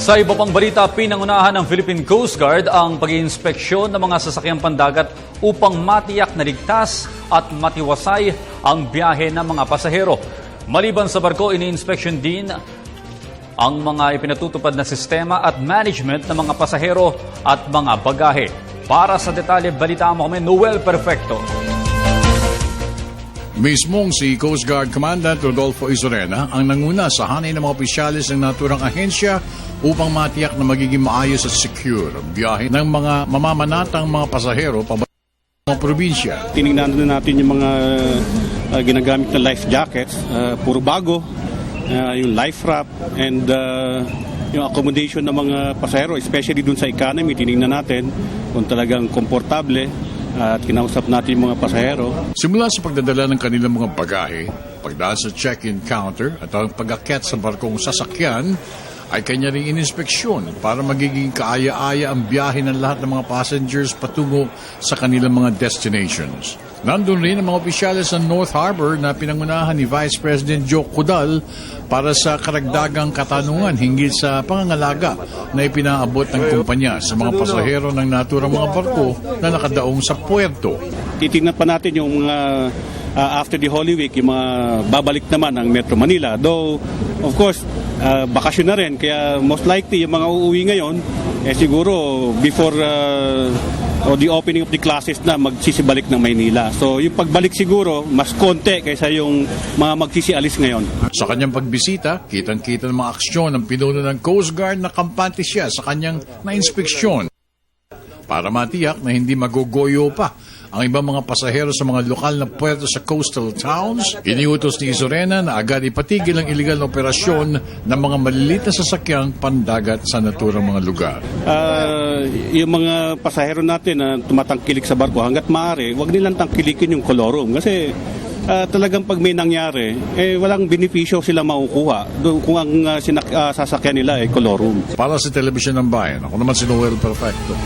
Sa iba pang balita, pinangunahan ng Philippine Coast Guard ang pag-iinspeksyon ng mga sasakyang pandagat upang matiyak na ligtas at matiwasay ang biyahe ng mga pasahero. Maliban sa barko, ini-inspection din ang mga ipinatutupad na sistema at management ng mga pasahero at mga bagahe. Para sa detalye, balita mo kami, Noel Perfecto. Mismong si Coast Guard Commandant Rodolfo Isorena ang nanguna sa hanay ng mga opisyalis ng naturang ahensya upang matiyak na magiging maayos at secure ang biyahe ng mga mamamanatang mga pasahero pabalik sa mga probinsya. Tinignan na natin yung mga ginagamit na life jackets, puro bago, yung life wrap, and yung accommodation ng mga pasahero, especially dun sa economy, tinignan natin kung talagang komportable. At kinausap natin yung mga pasahero. Simula sa pagdadala ng kanilang mga bagahe, pagdaan sa check-in counter at ang pag-akyat sa barkong sasakyan, ay kanya ring ininspeksyon para magiging kaaya-aya ang biyahe ng lahat ng mga passengers patungo sa kanilang mga destinations. Nandun rin ang mga opisyalis ng North Harbor na pinangunahan ni Vice President Joe Cudal para sa karagdagang katanungan hinggil sa pangangalaga na ipinaabot ng kumpanya sa mga pasahero ng naturang mga barko na nakadaong sa puerto. Titingnan pa natin yung mga after the Holy Week, yung mga babalik naman ng Metro Manila. Though, of course, bakasyon na rin. Kaya most likely, yung mga uuwi ngayon, siguro before the opening of the classes na magsisibalik ng Maynila. So, yung pagbalik siguro, mas konti kaysa yung mga magsisialis ngayon. Sa kanyang pagbisita, kitang-kita ng mga aksyon ng pinuno ng Coast Guard na kampante siya sa kanyang na-inspeksyon para matiyak na hindi magogoyo pa ang ibang mga pasahero sa mga lokal na puerto sa coastal towns. Iniutos ni Isorena na agad ipatigil ang iligal na operasyon ng mga maliliit na sasakyang pandagat sa naturang mga lugar. Yung mga pasahero natin na tumatangkilik sa barko, hanggat maaari, huwag nilang tangkilikin yung colorum. Kasi talagang pag may nangyari, walang benepisyo sila makukuha kung ang sasakyan nila ay colorum. Para sa Telebisyon ng Bayan, ako naman si Noel Perfecto.